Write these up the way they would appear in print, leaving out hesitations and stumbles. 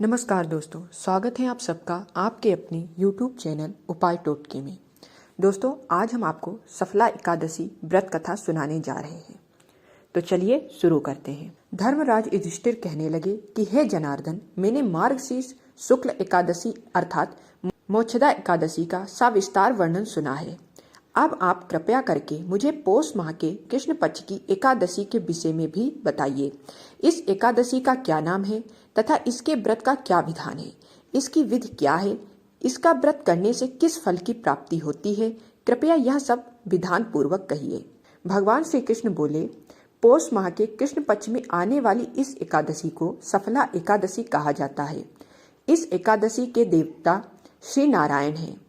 नमस्कार दोस्तों, स्वागत है आप सबका आपके अपने YouTube चैनल उपाय टोटके में। दोस्तों, आज हम आपको सफला एकादशी व्रत कथा सुनाने जा रहे हैं। तो चलिए शुरू करते हैं। धर्मराज युधिष्ठिर कहने लगे कि हे जनार्दन, मैंने मार्गशीर्ष शुक्ल एकादशी अर्थात मोक्षदा एकादशी का सविस्तार वर्णन सुना है। अब आप कृपया करके मुझे पौष माह के कृष्ण पक्ष की एकादशी के विषय में भी बताइए। इस एकादशी का क्या नाम है तथा इसके व्रत का क्या विधान है, इसकी विधि क्या है, इसका व्रत करने से किस फल की प्राप्ति होती है, कृपया यह सब विधान पूर्वक कहिए। भगवान श्री कृष्ण बोले, पौष माह के कृष्ण पक्ष में आने वाली इस एकादशी को सफला एकादशी कहा जाता है। इस एकादशी के देवता श्री नारायण हैं।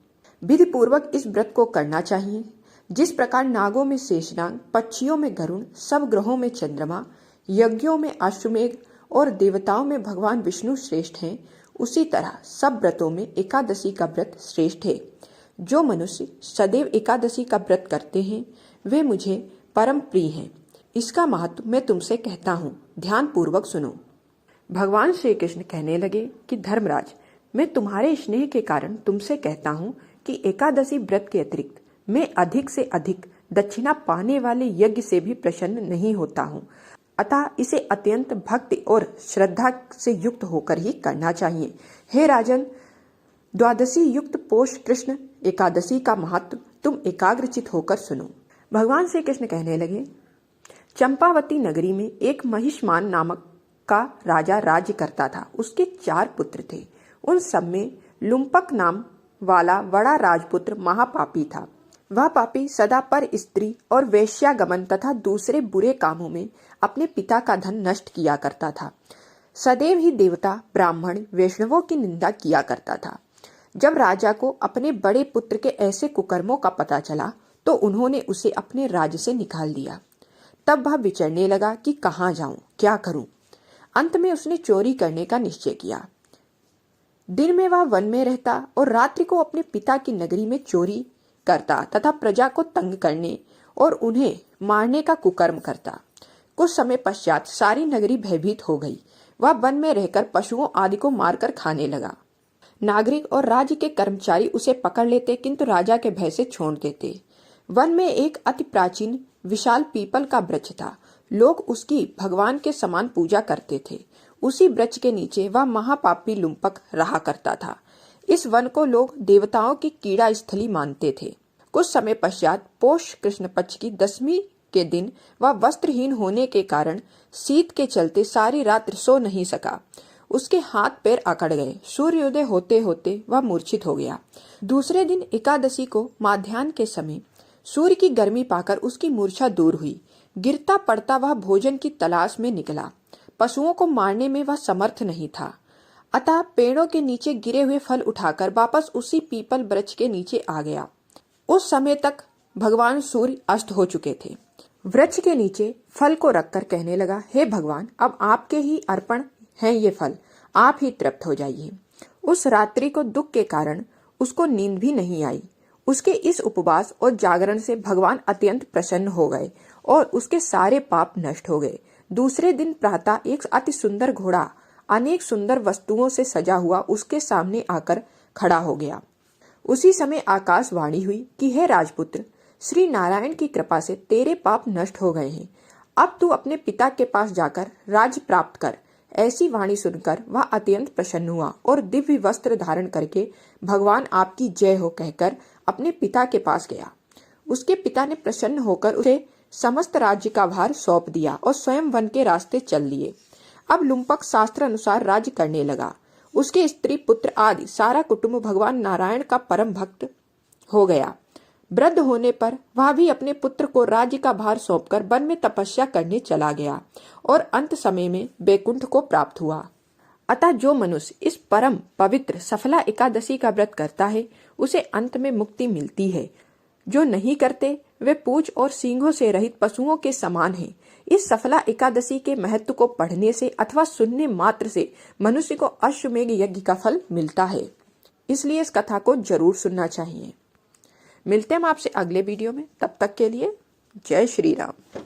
विधि पूर्वक इस व्रत को करना चाहिए। जिस प्रकार नागों में शेषनाग, पक्षियों में गरुण, सब ग्रहों में चंद्रमा, यज्ञों में अश्वमेघ और देवताओं में भगवान विष्णु श्रेष्ठ हैं, उसी तरह सब व्रतों में एकादशी का व्रत श्रेष्ठ है। जो मनुष्य सदैव एकादशी का व्रत करते हैं वे मुझे परम प्रिय हैं। इसका महत्व मैं तुमसे कहता हूँ, ध्यान पूर्वक सुनो। भगवान श्री कृष्ण कहने लगे कि धर्मराज, मैं तुम्हारे स्नेह के कारण तुमसे कहता हूँ कि एकादशी व्रत के अतिरिक्त मैं अधिक से अधिक दक्षिणा पाने वाले यज्ञ से भी प्रसन्न नहीं होता हूँ। अतः इसे अत्यंत भक्ति और श्रद्धा से युक्त होकर ही करना चाहिए। हे राजन, द्वादशी युक्त पौष कृष्ण एकादशी का महत्व तुम एकाग्रचित होकर सुनो। भगवान श्री कृष्ण कहने लगे, चंपावती नगरी में एक महिष्मान नामक का राजा राज्य करता था। उसके 4 पुत्र थे। उन सब में लुम्पक नाम वाला बड़ा राजपुत्र महापापी था। वह पापी सदा पर स्त्री और वेश्यागमन तथा दूसरे बुरे कामों में अपने पिता का धन नष्ट किया करता था। सदैव ही देवता, ब्राह्मण, वैष्णवों की निंदा किया करता था। जब राजा को अपने बड़े पुत्र के ऐसे कुकर्मों का पता चला तो उन्होंने उसे अपने राज्य से निकाल दिया। तब वह विचरने लगा कि कहाँ जाऊं, क्या करूं। अंत में उसने चोरी करने का निश्चय किया। दिन में वह वन में रहता और रात्रि को अपने पिता की नगरी में चोरी करता तथा प्रजा को तंग करने और उन्हें मारने का कुकर्म करता। कुछ समय पश्चात सारी नगरी भयभीत हो गई। वह वन में रहकर पशुओं आदि को मारकर खाने लगा। नागरिक और राज्य के कर्मचारी उसे पकड़ लेते किंतु राजा के भय से छोड़ देते। वन में एक अति प्राचीन विशाल पीपल का वृक्ष था। लोग उसकी भगवान के समान पूजा करते थे। उसी वृक्ष के नीचे वह महापापी लुम्पक रहा करता था। इस वन को लोग देवताओं की कीड़ा स्थली मानते थे। कुछ समय पश्चात पौष कृष्ण पक्ष की 10वीं के दिन वह वस्त्रहीन होने के कारण शीत के चलते सारी रात सो नहीं सका। उसके हाथ पैर अकड़ गए। सूर्योदय होते होते वह मूर्छित हो गया। दूसरे दिन एकादशी को माध्याह्न के समय सूर्य की गर्मी पाकर उसकी मूर्छा दूर हुई। गिरता पड़ता वह भोजन की तलाश में निकला। पशुओं को मारने में वह समर्थ नहीं था, अतः पेड़ों के नीचे गिरे हुए फल उठाकर वापस उसी पीपल वृक्ष के नीचे आ गया। उस समय तक भगवान सूर्य अस्त हो चुके थे। वृक्ष के नीचे फल को रखकर कहने लगा, हे भगवान, अब आपके ही अर्पण हैं ये फल, आप ही तृप्त हो जाइए। उस रात्रि को दुख के कारण उसको नींद भी नहीं आई। उसके इस उपवास और जागरण से भगवान अत्यंत प्रसन्न हो गए और उसके सारे पाप नष्ट हो गए। दूसरे दिन प्रातः एक अति सुंदर घोड़ा अनेक सुंदर वस्तुओं से सजा हुआ उसके सामने आकर खड़ा हो गया। उसी समय आकाशवाणी हुई कि हे राजपुत्र, श्री नारायण की कृपा से तेरे पाप नष्ट हो गए हैं। अब तू अपने पिता के पास जाकर राज्य प्राप्त कर। ऐसी वाणी सुनकर वह अत्यंत प्रसन्न हुआ और दिव्य वस्त्र धारण करके भगवान आपकी जय हो कहकर अपने पिता के पास गया। उसके पिता ने प्रसन्न होकर उसे समस्त राज्य का भार सौंप दिया और स्वयं वन के रास्ते चल लिए। अब लुम्पक शास्त्र अनुसार राज्य करने लगा। उसके स्त्री, पुत्र आदि सारा कुटुंब भगवान नारायण का परम भक्त हो गया। वृद्ध होने पर वह भी अपने पुत्र को राज्य का भार सौंपकर वन में तपस्या करने चला गया और अंत समय में वैकुंठ को प्राप्त हुआ। अतः जो मनुष्य इस परम पवित्र सफला एकादशी का व्रत करता है उसे अंत में मुक्ति मिलती है। जो नहीं करते वे पूंछ और सींगों से रहित पशुओं के समान हैं। इस सफला एकादशी के महत्व को पढ़ने से अथवा सुनने मात्र से मनुष्य को अश्वमेघ यज्ञ का फल मिलता है। इसलिए इस कथा को जरूर सुनना चाहिए। मिलते हैं हम आपसे अगले वीडियो में। तब तक के लिए जय श्री राम।